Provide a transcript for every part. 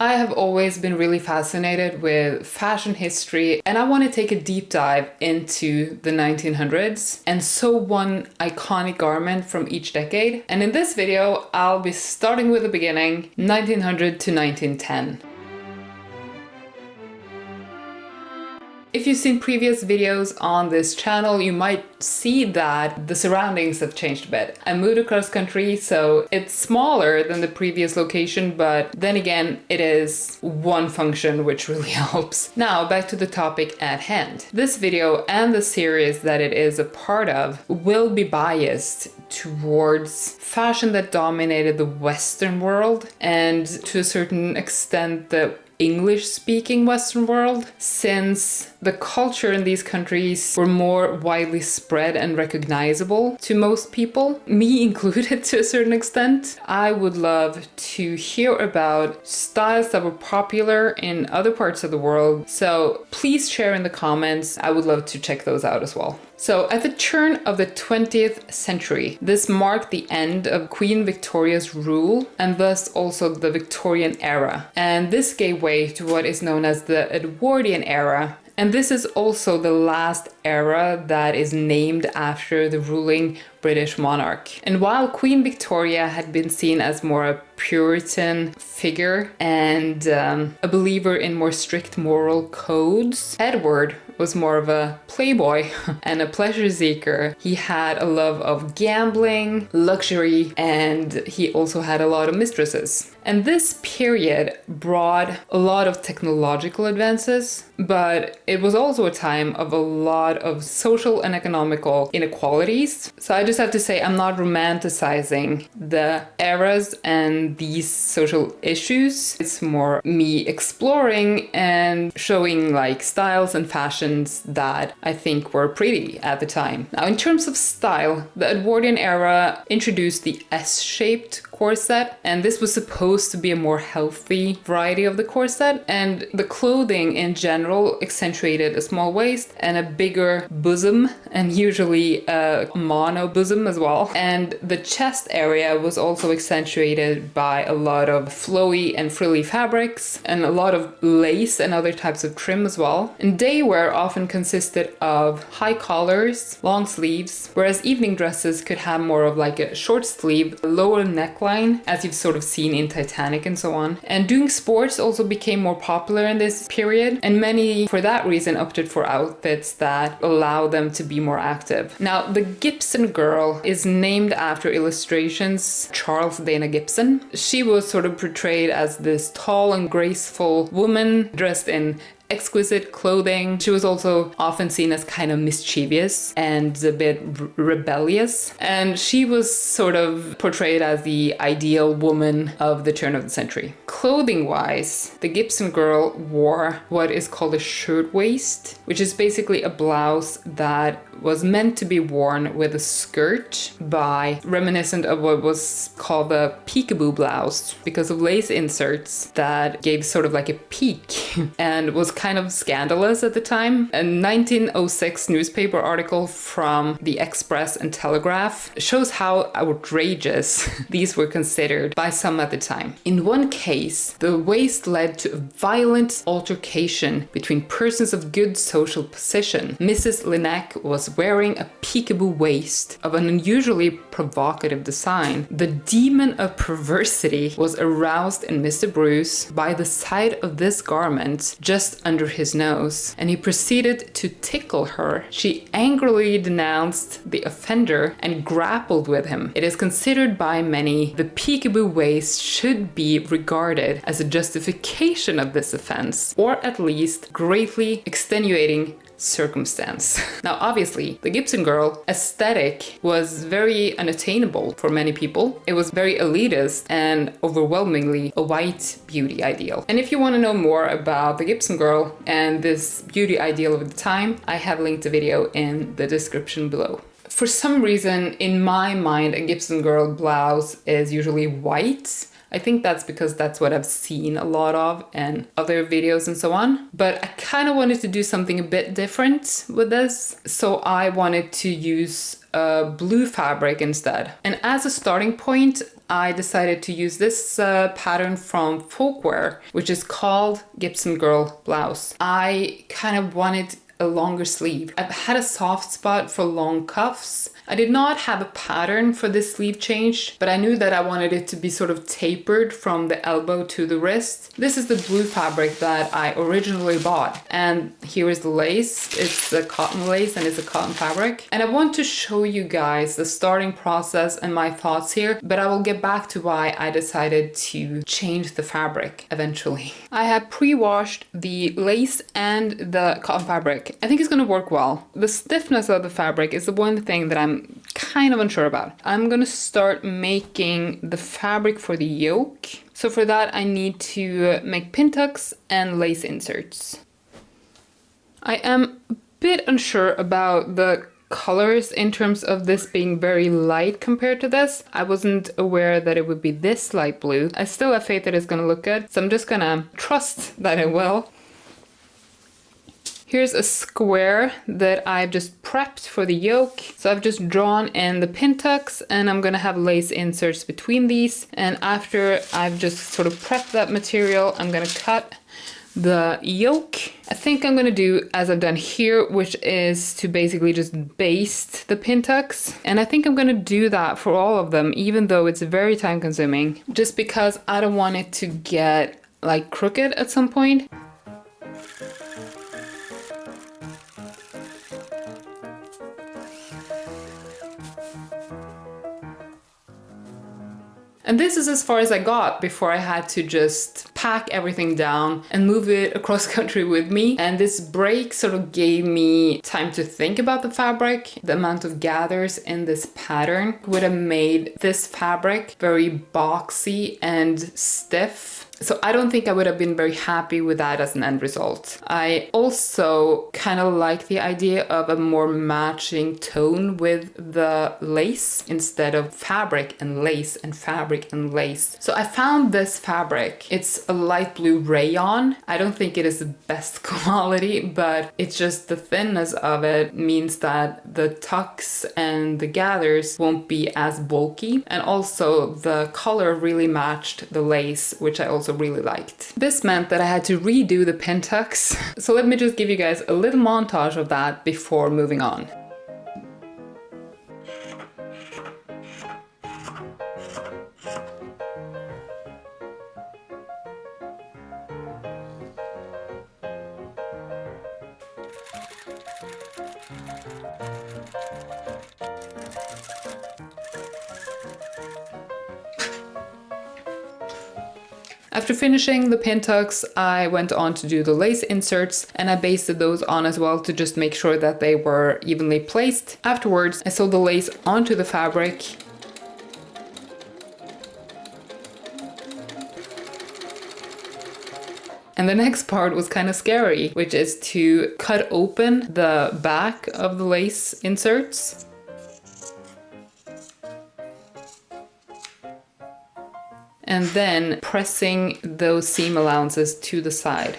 I have always been really fascinated with fashion history, and I want to take a deep dive into the 1900s and sew one iconic garment from each decade. And in this video, I'll be starting with the beginning, 1900 to 1910. If you've seen previous videos on this channel, you might see that the surroundings have changed a bit. I moved across country, so it's smaller than the previous location, but then again, it is one function which really helps. Now, back to the topic at hand. This video and the series that it is a part of will be biased towards fashion that dominated the Western world and to a certain extent the English-speaking Western world, since the culture in these countries were more widely spread and recognizable to most people, me included to a certain extent. I would love to hear about styles that were popular in other parts of the world, so please share in the comments. I would love to check those out as well. So at the turn of the 20th century, this marked the end of Queen Victoria's rule and thus also the Victorian era. And this gave way to what is known as the Edwardian era. And this is also the last era that is named after the ruling British monarch. And while Queen Victoria had been seen as more a Puritan figure and a believer in more strict moral codes, Edward was more of a playboy and a pleasure seeker. He had a love of gambling, luxury, and he also had a lot of mistresses. And this period brought a lot of technological advances, but it was also a time of a lot of social and economical inequalities. So I just have to say, I'm not romanticizing the eras and these social issues. It's more me exploring and showing like styles and fashions that I think were pretty at the time. Now, in terms of style, the Edwardian era introduced the S-shaped corset, and this was supposed to be a more healthy variety of the corset, and the clothing in general accentuated a small waist and a bigger bosom, and usually a mono bosom as well. And the chest area was also accentuated by a lot of flowy and frilly fabrics and a lot of lace and other types of trim as well. And day wear often consisted of high collars, long sleeves, whereas evening dresses could have more of like a short sleeve, lower neckline, as you've sort of seen in Titanic and so on. And doing sports also became more popular in this period, and many for that reason opted for outfits that allow them to be more active. Now, the Gibson Girl is named after illustrations Charles Dana Gibson. She was sort of portrayed as this tall and graceful woman dressed in exquisite clothing. She was also often seen as kind of mischievous and a bit rebellious. And she was sort of portrayed as the ideal woman of the turn of the century. Clothing-wise, the Gibson Girl wore what is called a shirtwaist, which is basically a blouse that was meant to be worn with a skirt, reminiscent of what was called the peekaboo blouse, because of lace inserts that gave sort of like a peek and was kind of scandalous at the time. A 1906 newspaper article from the Express and Telegraph shows how outrageous these were considered by some at the time. In one case, the waist led to a violent altercation between persons of good social position. Mrs. Lineck was wearing a peekaboo waist of an unusually provocative design. The demon of perversity was aroused in Mr. Bruce by the sight of this garment just under his nose, and he proceeded to tickle her. She angrily denounced the offender and grappled with him. It is considered by many the peekaboo waist should be regarded as a justification of this offense, or at least greatly extenuating circumstance. Now, obviously, the Gibson Girl aesthetic was very unattainable for many people. It was very elitist and overwhelmingly a white beauty ideal. And if you want to know more about the Gibson Girl and this beauty ideal of the time, I have linked a video in the description below. For some reason, in my mind, a Gibson Girl blouse is usually white. I think that's because that's what I've seen a lot of in other videos and so on. But I kind of wanted to do something a bit different with this. So I wanted to use blue fabric instead. And as a starting point, I decided to use this pattern from Folkwear, which is called Gibson Girl Blouse. I kind of wanted a longer sleeve. I've had a soft spot for long cuffs. I did not have a pattern for this sleeve change, but I knew that I wanted it to be sort of tapered from the elbow to the wrist. This is the blue fabric that I originally bought, and here is the lace. It's a cotton lace and it's a cotton fabric. And I want to show you guys the starting process and my thoughts here, but I will get back to why I decided to change the fabric eventually. I have pre-washed the lace and the cotton fabric. I think it's gonna work well. The stiffness of the fabric is the one thing that I'm kind of unsure about. I'm gonna start making the fabric for the yoke. So for that I need to make pintucks and lace inserts. I am a bit unsure about the colors in terms of this being very light compared to this. I wasn't aware that it would be this light blue. I still have faith that it's gonna look good, so I'm just gonna trust that it will. Here's a square that I've just prepped for the yoke. So I've just drawn in the pintucks and I'm gonna have lace inserts between these. And after I've just sort of prepped that material, I'm gonna cut the yoke. I think I'm gonna do as I've done here, which is to basically just baste the pintucks. And I think I'm gonna do that for all of them, even though it's very time consuming, just because I don't want it to get like crooked at some point. And this is as far as I got before I had to just pack everything down and move it across country with me. And this break sort of gave me time to think about the fabric. The amount of gathers in this pattern would have made this fabric very boxy and stiff. So I don't think I would have been very happy with that as an end result. I also kind of like the idea of a more matching tone with the lace instead of fabric and lace and fabric and lace. So I found this fabric. It's a light blue rayon. I don't think it is the best quality, but it's just the thinness of it means that the tucks and the gathers won't be as bulky. And also the color really matched the lace, which I also really liked. This meant that I had to redo the pintucks. So let me just give you guys a little montage of that before moving on. After finishing the pintucks, I went on to do the lace inserts and I basted those on as well to just make sure that they were evenly placed. Afterwards, I sewed the lace onto the fabric. And the next part was kind of scary, which is to cut open the back of the lace inserts. And then pressing those seam allowances to the side.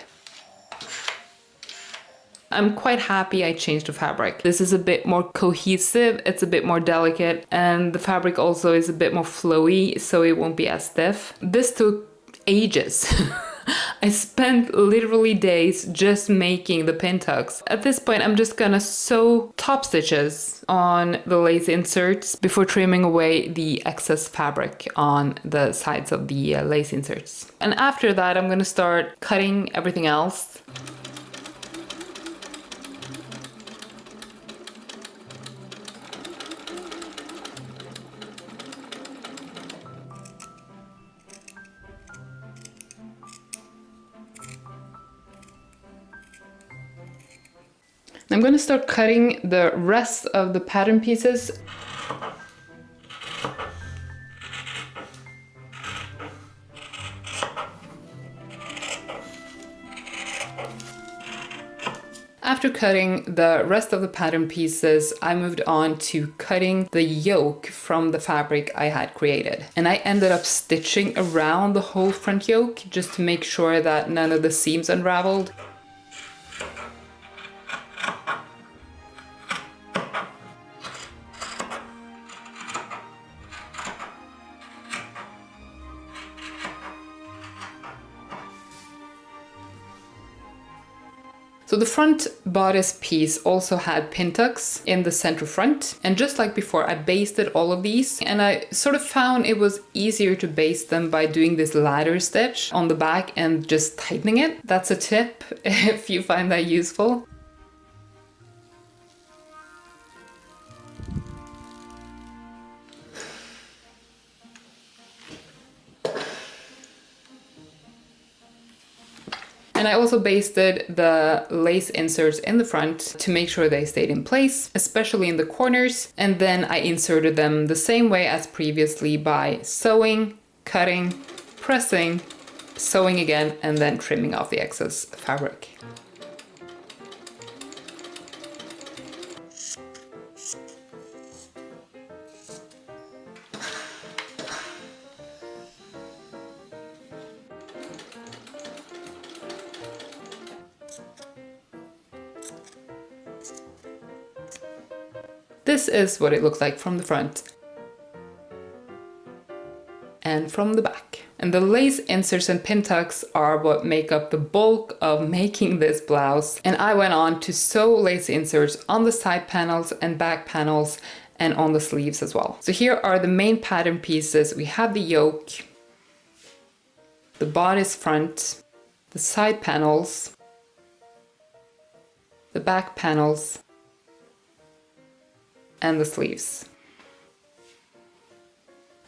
I'm quite happy I changed the fabric. This is a bit more cohesive, it's a bit more delicate, and the fabric also is a bit more flowy, so it won't be as stiff. This took ages. I spent literally days just making the pintucks. At this point, I'm just gonna sew top stitches on the lace inserts before trimming away the excess fabric on the sides of the lace inserts. And after that, I'm gonna start cutting everything else. I'm going to start cutting the rest of the pattern pieces. After cutting the rest of the pattern pieces, I moved on to cutting the yoke from the fabric I had created. And I ended up stitching around the whole front yoke just to make sure that none of the seams unraveled. So the front bodice piece also had pintucks in the center front. And just like before, I basted all of these, and I sort of found it was easier to baste them by doing this ladder stitch on the back and just tightening it. That's a tip if you find that useful. And I also basted the lace inserts in the front to make sure they stayed in place, especially in the corners. And then I inserted them the same way as previously by sewing, cutting, pressing, sewing again, and then trimming off the excess fabric. This is what it looks like from the front and from the back. And the lace inserts and pintucks are what make up the bulk of making this blouse. And I went on to sew lace inserts on the side panels and back panels and on the sleeves as well. So here are the main pattern pieces. We have the yoke, the bodice front, the side panels, the back panels, and the sleeves.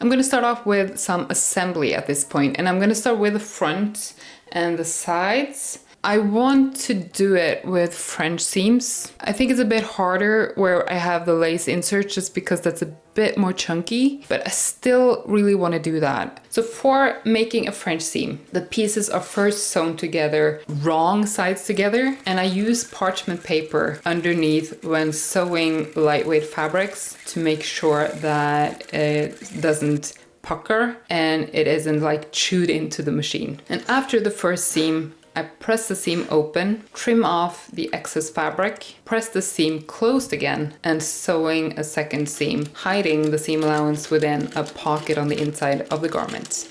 I'm going to start off with some assembly at this point, and I'm going to start with the front and the sides. I want to do it with French seams. I think it's a bit harder where I have the lace inserts just because that's a bit more chunky, but I still really want to do that. So for making a French seam, the pieces are first sewn together, wrong sides together, and I use parchment paper underneath when sewing lightweight fabrics to make sure that it doesn't pucker and it isn't like chewed into the machine. And after the first seam, I press the seam open, trim off the excess fabric, press the seam closed again, and sewing a second seam, hiding the seam allowance within a pocket on the inside of the garment.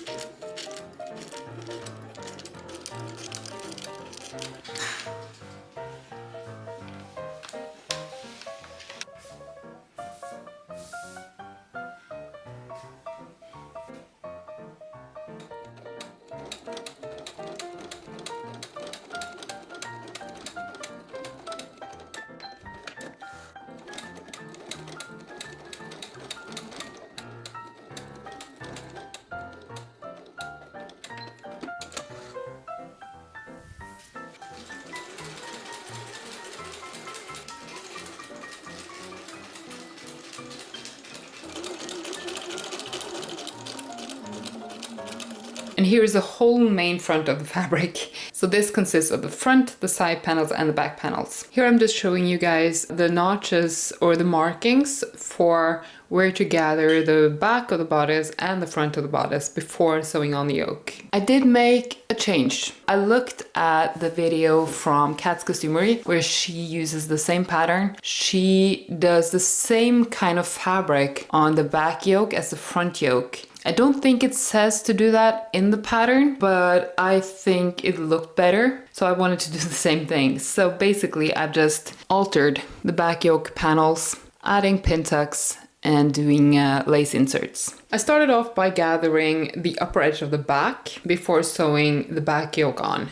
And here's the whole main front of the fabric. So this consists of the front, the side panels, and the back panels. Here I'm just showing you guys the notches or the markings for where to gather the back of the bodice and the front of the bodice before sewing on the yoke. I did make a change. I looked at the video from Kat's Costumery where she uses the same pattern. She does the same kind of fabric on the back yoke as the front yoke. I don't think it says to do that in the pattern, but I think it looked better. So I wanted to do the same thing. So basically I've just altered the back yoke panels, adding pintucks and doing lace inserts. I started off by gathering the upper edge of the back before sewing the back yoke on.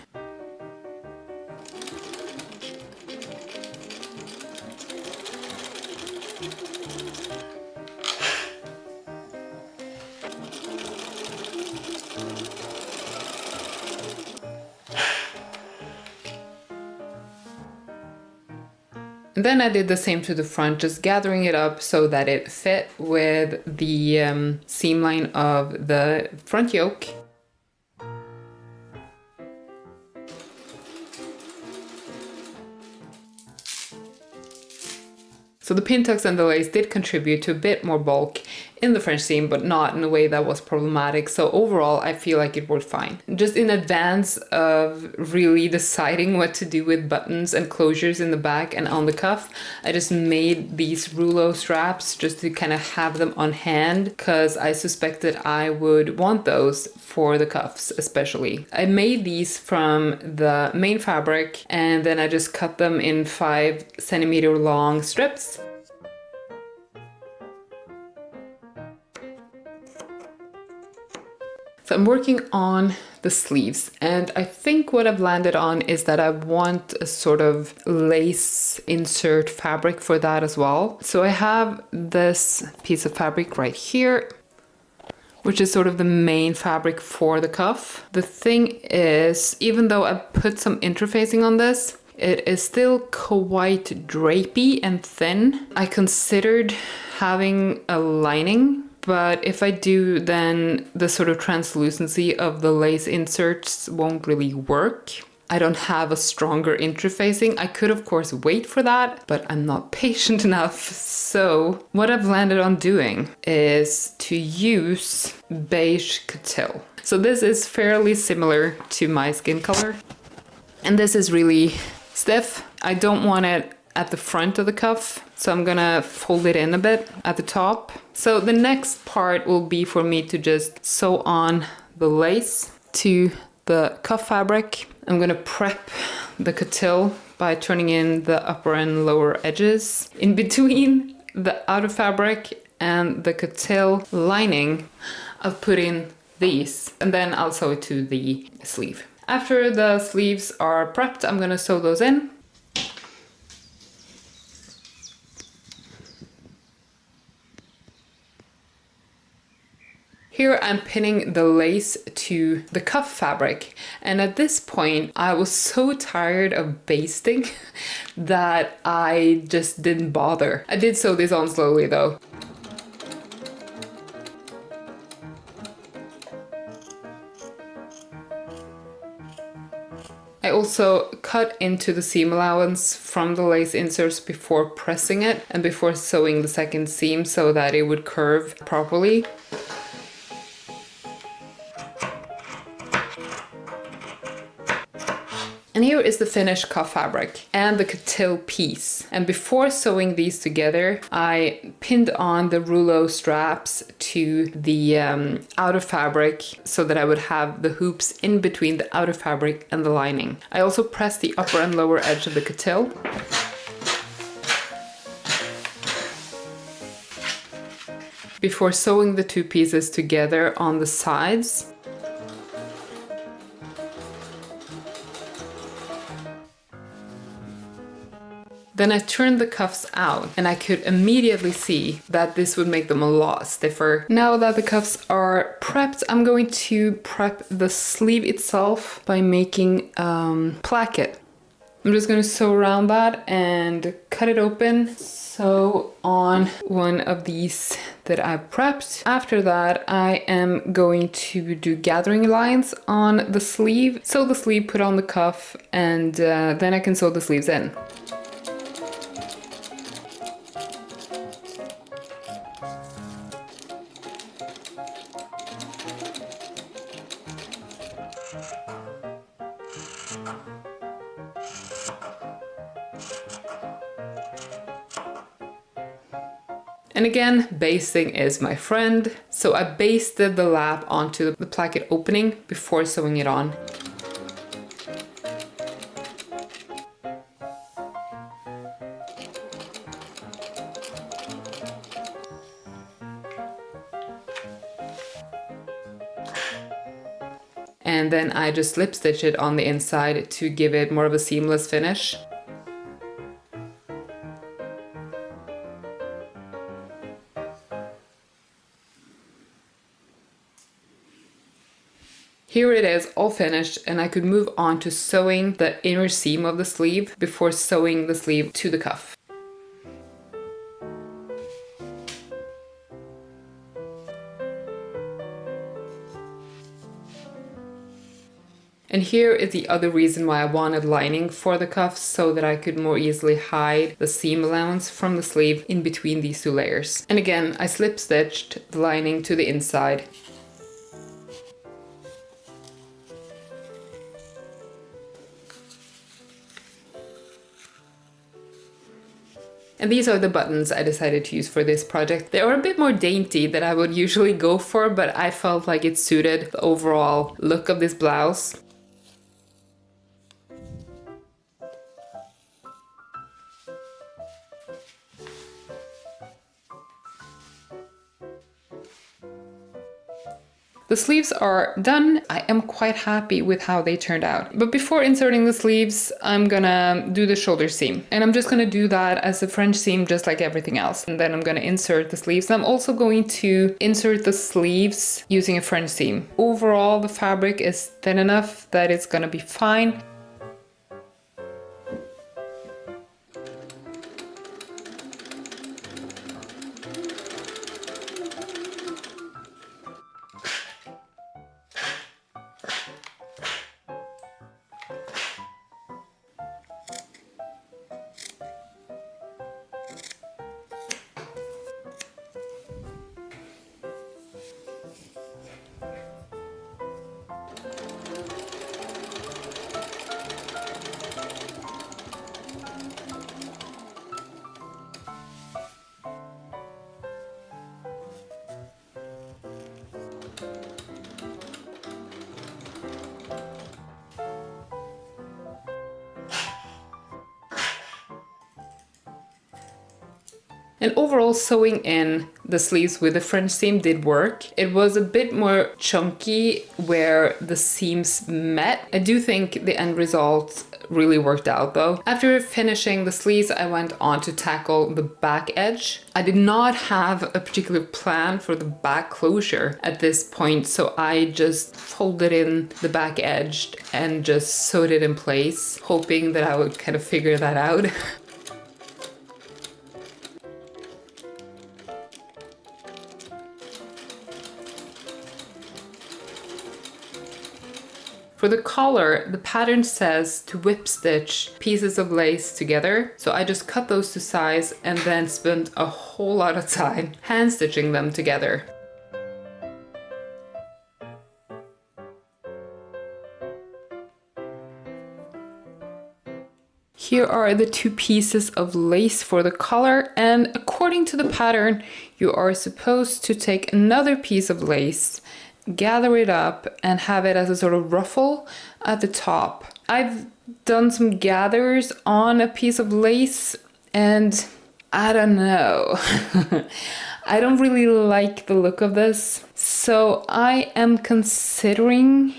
And then I did the same to the front, just gathering it up so that it fit with the seam line of the front yoke. So the pintucks and the lace did contribute to a bit more bulk in the French seam, but not in a way that was problematic. So overall, I feel like it worked fine. Just in advance of really deciding what to do with buttons and closures in the back and on the cuff, I just made these rouleau straps just to kind of have them on hand, because I suspected I would want those for the cuffs especially. I made these from the main fabric, and then I just cut them in 5 centimeter long strips. So I'm working on the sleeves, and I think what I've landed on is that I want a sort of lace insert fabric for that as well. So I have this piece of fabric right here, which is sort of the main fabric for the cuff. The thing is, even though I put some interfacing on this, it is still quite drapey and thin. I considered having a lining, but if I do, then the sort of translucency of the lace inserts won't really work. I don't have a stronger interfacing. I could of course wait for that, but I'm not patient enough. So what I've landed on doing is to use beige coutil. So this is fairly similar to my skin color. And this is really stiff. I don't want it at the front of the cuff, so I'm gonna fold it in a bit at the top. So the next part will be for me to just sew on the lace to the cuff fabric. I'm gonna prep the coutil by turning in the upper and lower edges. In between the outer fabric and the coutil lining, I'll put in these, and then I'll sew it to the sleeve. After the sleeves are prepped, I'm gonna sew those in. Here I'm pinning the lace to the cuff fabric, and at this point I was so tired of basting that I just didn't bother. I did sew this on slowly though. I also cut into the seam allowance from the lace inserts before pressing it and before sewing the second seam so that it would curve properly. And here is the finished cuff fabric and the coutil piece. And before sewing these together, I pinned on the rouleau straps to the outer fabric so that I would have the hoops in between the outer fabric and the lining. I also pressed the upper and lower edge of the coutil. Before sewing the two pieces together on the sides. Then I turned the cuffs out, and I could immediately see that this would make them a lot stiffer. Now that the cuffs are prepped, I'm going to prep the sleeve itself by making placket. I'm just going to sew around that and cut it open. Sew on one of these that I've prepped. After that, I am going to do gathering lines on the sleeve. Sew the sleeve, put on the cuff, and then I can sew the sleeves in. And again, basting is my friend. So I basted the lap onto the placket opening before sewing it on. And then I just slip stitch it on the inside to give it more of a seamless finish. Here it is all finished, and I could move on to sewing the inner seam of the sleeve before sewing the sleeve to the cuff. And here is the other reason why I wanted lining for the cuffs, so that I could more easily hide the seam allowance from the sleeve in between these two layers. And again, I slip stitched the lining to the inside. And these are the buttons I decided to use for this project. They are a bit more dainty than I would usually go for, but I felt like it suited the overall look of this blouse. The sleeves are done. I am quite happy with how they turned out. But before inserting the sleeves, I'm gonna do the shoulder seam. And I'm just gonna do that as a French seam, just like everything else. And then I'm gonna insert the sleeves. I'm also going to insert the sleeves using a French seam. Overall, the fabric is thin enough that it's gonna be fine. And overall, sewing in the sleeves with the French seam did work. It was a bit more chunky where the seams met. I do think the end result really worked out though. After finishing the sleeves, I went on to tackle the back edge. I did not have a particular plan for the back closure at this point, so I just folded in the back edge and just sewed it in place, hoping that I would kind of figure that out. For the collar, the pattern says to whip stitch pieces of lace together. So I just cut those to size and then spent a whole lot of time hand stitching them together. Here are the two pieces of lace for the collar, and according to the pattern, you are supposed to take another piece of lace, gather it up and have it as a sort of ruffle at the top. I've done some gathers on a piece of lace and I don't know. I don't really like the look of this. So I am considering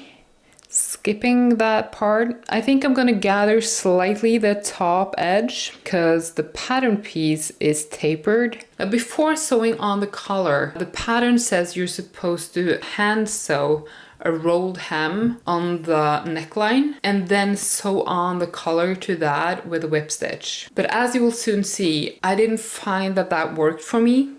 skipping that part. I think I'm gonna gather slightly the top edge because the pattern piece is tapered. Before sewing on the collar, the pattern says you're supposed to hand sew a rolled hem on the neckline and then sew on the collar to that with a whip stitch. But as you will soon see, I didn't find that that worked for me.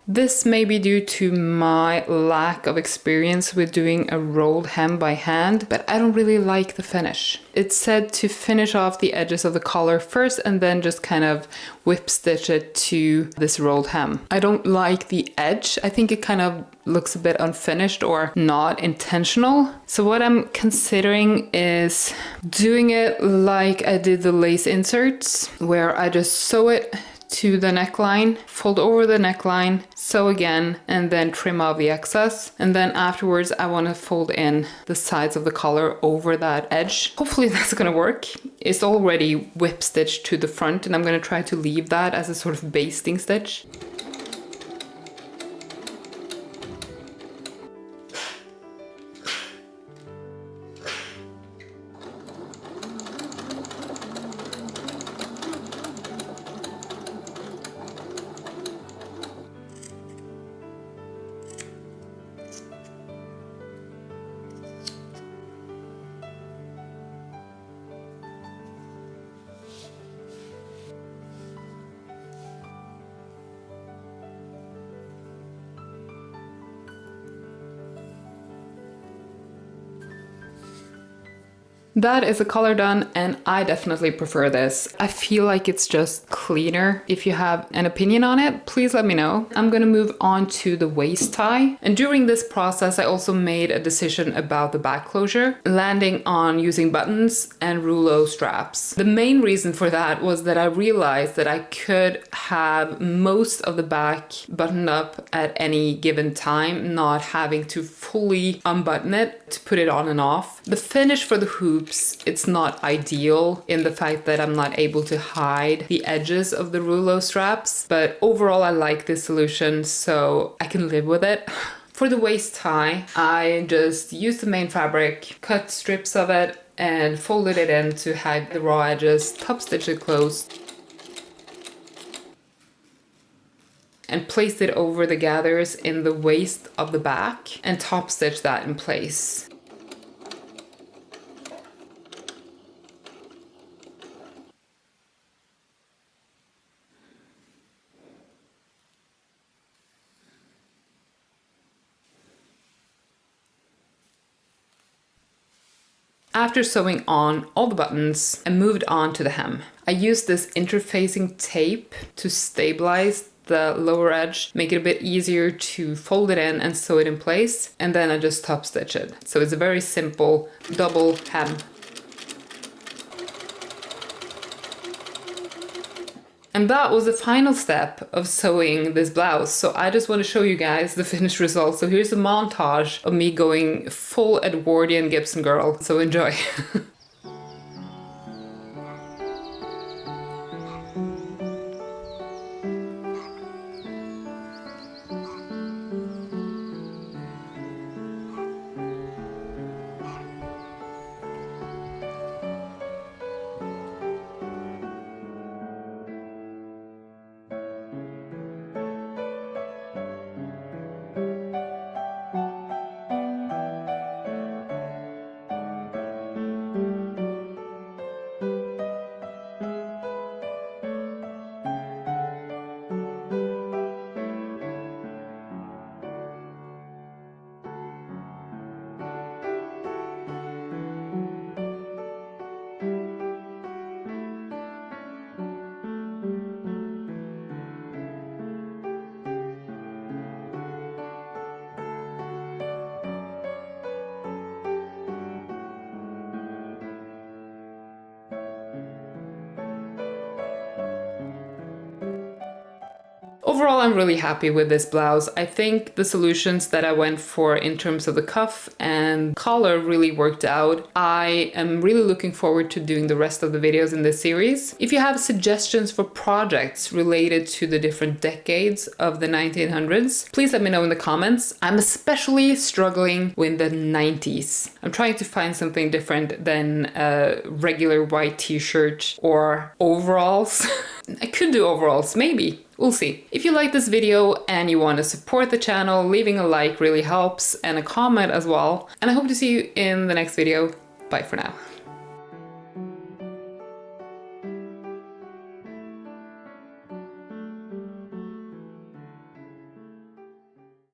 This may be due to my lack of experience with doing a rolled hem by hand, but I don't really like the finish. It's said to finish off the edges of the collar first and then just kind of whip stitch it to this rolled hem. I don't like the edge. I think it kind of looks a bit unfinished or not intentional. So what I'm considering is doing it like I did the lace inserts, where I just sew it to the neckline, fold over the neckline, sew again, and then trim off the excess. And then afterwards, I want to fold in the sides of the collar over that edge. Hopefully that's gonna work. It's already whip stitched to the front, and I'm gonna try to leave that as a sort of basting stitch. That is the collar done, and I definitely prefer this. I feel like it's just cleaner. If you have an opinion on it, please let me know. I'm gonna move on to the waist tie. And during this process, I also made a decision about the back closure, landing on using buttons and rouleau straps. The main reason for that was that I realized that I could have most of the back buttoned up at any given time, not having to fully unbutton it to put it on and off. The finish for the hoop, it's not ideal in the fact that I'm not able to hide the edges of the rouleau straps, but overall I like this solution, so I can live with it. For the waist tie, I just used the main fabric, cut strips of it, and folded it in to hide the raw edges, top stitch it closed, and placed it over the gathers in the waist of the back and top stitch that in place. After sewing on all the buttons, I moved on to the hem. I used this interfacing tape to stabilize the lower edge, make it a bit easier to fold it in and sew it in place, and then I just top stitch it. So it's a very simple double hem. And that was the final step of sewing this blouse. So I just want to show you guys the finished result. So here's a montage of me going full Edwardian Gibson Girl. So enjoy. Overall, I'm really happy with this blouse. I think the solutions that I went for in terms of the cuff and collar really worked out. I am really looking forward to doing the rest of the videos in this series. If you have suggestions for projects related to the different decades of the 1900s, please let me know in the comments. I'm especially struggling with the 90s. I'm trying to find something different than a regular white t-shirt or overalls. I could do overalls, maybe. We'll see. If you like this video and you want to support the channel, leaving a like really helps, and a comment as well. And I hope to see you in the next video. Bye for now.